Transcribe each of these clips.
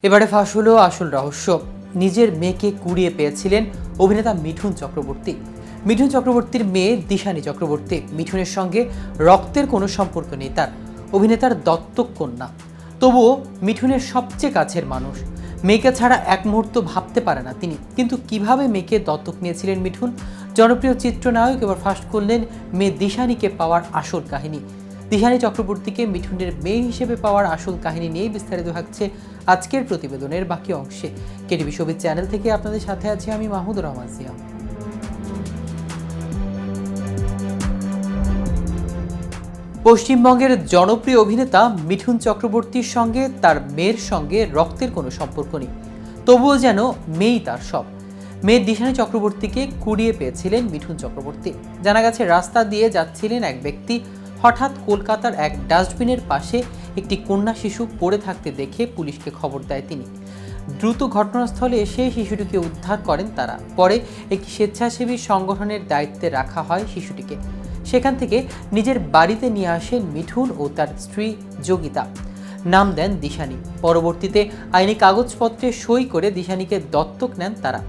এবারে ফাঁস হলো আসল রহস্য। নিজের মেয়েকে কুড়িয়ে পেয়েছিলেন অভিনেতা মিঠুন চক্রবর্তী। মিঠুন চক্রবর্তীর মেয়ে দিশানী চক্রবর্তী। মিঠুনের সঙ্গে রক্তের কোনো সম্পর্ক নেই তার, অভিনেতার দত্তক কন্যা। তবুও মিঠুনের সবচেয়ে কাছের মানুষ। মেয়েকে ছাড়া এক মুহূর্ত ভাবতে পারে না তিনি। কিন্তু কিভাবে মেয়েকে দত্তক নিয়েছিলেন মিঠুন? জনপ্রিয় চিত্রনায়ক এবার ফাঁস করলেন মেয়ে দিশানীকে পাওয়ার আসল কাহিনী। দিশানী চক্রবর্তীকে মিঠুনের মেয়ে হিসেবে পাওয়ার আসল কাহিনী নিয়েই বিস্তারিত থাকছে আজকের প্রতিবেদনের বাকি অংশে। কেটিভি শোবিজ চ্যানেল থেকে আপনাদের সাথে আছি আমি মাহমুদুর রহমান জিয়া। পশ্চিমবঙ্গের জনপ্রিয় অভিনেতা মিঠুন চক্রবর্তীর সঙ্গে তার মেয়ের সঙ্গে রক্তের কোনো সম্পর্ক নেই, তবুও যেন মেয়েই তার সব। মেয়ে দিশানী চক্রবর্তীকে কুড়িয়ে পেয়েছিলেন মিঠুন চক্রবর্তী। জানা গেছে, রাস্তা দিয়ে যাচ্ছিলেন এক ব্যক্তি, হঠাৎ কলকাতার এক ডাস্টবিনের পাশে একটি কন্যা শিশু পড়ে থাকতে দেখে পুলিশকে খবর দেয় তিনি। দ্রুত ঘটনাস্থলে এসে শিশুটিকে উদ্ধার করেন তারা। পরে একটি স্বেচ্ছাসেবী সংগঠনের দায়িত্বে রাখা হয় শিশুটিকে। সেখান থেকে নিজের বাড়িতে নিয়ে আসেন মিঠুন ও তার স্ত্রী যোগিতা। নাম দেন দিশানী। পরবর্তীতে আইনি কাগজপত্রে সই করে দিশানীকে দত্তক নেন তারা।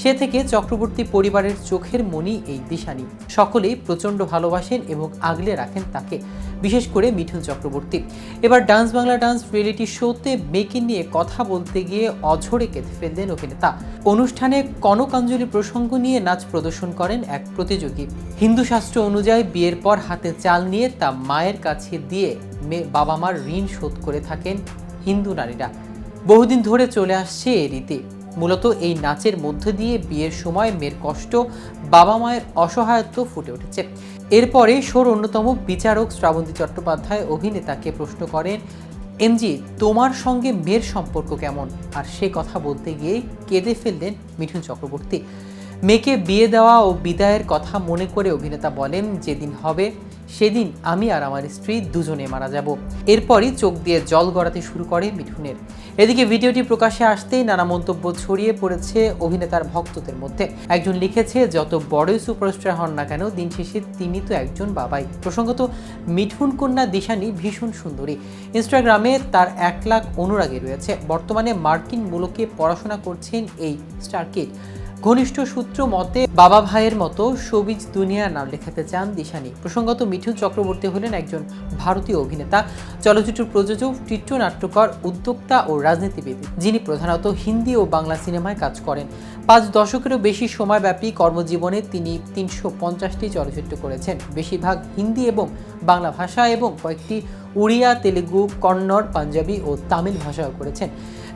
সে থেকে চক্রবর্তী পরিবারের চোখের মণি এই দিশানী। সকলেই প্রচণ্ড ভালোবাসেন এবং আগলে রাখেন তাকে, বিশেষ করে মিঠুন চক্রবর্তী। এবার ডান্স বাংলা ডান্স রিয়েলিটি শোতে মেয়েকে নিয়ে কথা বলতে গিয়ে অঝরে কেঁদে ফেললেন অভিনেতা। অনুষ্ঠানে কনকাঞ্জলি প্রসঙ্গ নিয়ে নাচ প্রদর্শন করেন এক প্রতিযোগী। হিন্দু শাস্ত্র অনুযায়ী বিয়ের পর হাতে চাল নিয়ে তা মায়ের কাছে দিয়ে বাবা মার ঋণ শোধ করে থাকেন হিন্দু নারীরা। বহুদিন ধরে চলে আসছে এই রীতি। মূলত এই নাচের মধ্য দিয়ে বিয়ের সময় মেয়ের কষ্ট, বাবা মায়ের অসহায়ত্ব ফুটে উঠেছে। এরপরে শোর অন্যতম বিচারক শ্রাবন্তী চট্টোপাধ্যায় অভিনেতাকে প্রশ্ন করেন, এমজি তোমার সঙ্গে মেয়ের সম্পর্ক কেমন? আর সে কথা বলতে গিয়ে কেঁদে ফেললেন মিঠুন চক্রবর্তী। মেয়েকে বিয়ে দেওয়া ও বিদায়ের কথা মনে করে অভিনেতা বলেন, যেদিন হবে সেদিন আমি আর আমার স্ত্রী দুজনে মারা যাব। এরপরই চোখ দিয়ে জল গড়াতে শুরু করে মিঠুনের। এদিকে ভিডিওটি প্রকাশ্যে আসতেই নানা মন্তব্য ছড়িয়ে পড়েছে অভিনেতার ভক্তদের মধ্যে। একজন লিখেছে, যত বড়ই সুপারস্টার হন না কেন, দিন শেষে তিনি তো একজন বাবাই। প্রসঙ্গত, মিঠুন কন্যা দিশানী ভীষণ সুন্দরী। ইনস্টাগ্রামে তার 1 লাখ অনুরাগী রয়েছে। বর্তমানে মার্কিন মুলুকে পড়াশোনা করছেন এই স্টার কিড। ঘনিষ্ঠ সূত্র মতে বাবা ভাইয়ের মতো শোবিজ দুনিয়ার নাম লেখাতে চান দিশানী। প্রসঙ্গত, মিঠুন চক্রবর্তী হলেন একজন ভারতীয় অভিনেতা, চলচ্চিত্র প্রযোজক, চিত্রনাট্যকার, উদ্যোক্তা ও রাজনীতিবিদ, যিনি প্রধানত হিন্দি ও বাংলা সিনেমায় কাজ করেন। 5 দশকেরও বেশি সময়ব্যাপী কর্মজীবনে তিনি 350টি চলচ্চিত্র করেছেন, বেশিরভাগ হিন্দি এবং বাংলা ভাষা এবং কয়েকটি উড়িয়া, তেলেগু, কন্নড়, পাঞ্জাবি ও তামিল ভাষাও করেছেন।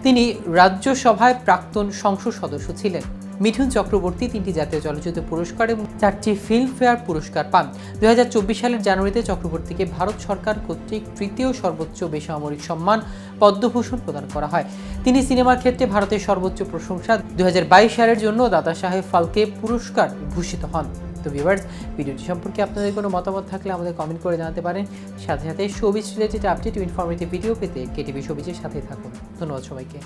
তিনি রাজ্যসভায় প্রাক্তন সংসদ সদস্য ছিলেন। মিঠুন চক্রবর্তী 3টি জাতীয় চলচ্চিত্র পুরস্কার এবং 4টি ফিল্মফেয়ার পুরস্কার পান। 2024 সালের জানুয়ারিতে চক্রবর্তীকে ভারত সরকার কর্তৃক 3য় সর্বোচ্চ বেসামরিক সম্মান পদ্মভূষণ প্রদান করা হয়। তিনি সিনেমার ক্ষেত্রে ভারতের সর্বোচ্চ প্রশংসা 2022 সালের জন্য দাদা সাহেব ফালকে পুরস্কার ভূষিত হন। তো ভিউয়ার্স, ভিডিওটি সম্পর্কে আপনাদের কোনো মতামত থাকলে আমাদের কমেন্ট করে জানাতে পারেন। সাথে সাথে শোবিজ রিলেটেড আপডেট ও ইনফরমেটিভ ভিডিও পেতে কেটিভি শোবিজের সাথে থাকুন। ধন্যবাদ সবাইকে।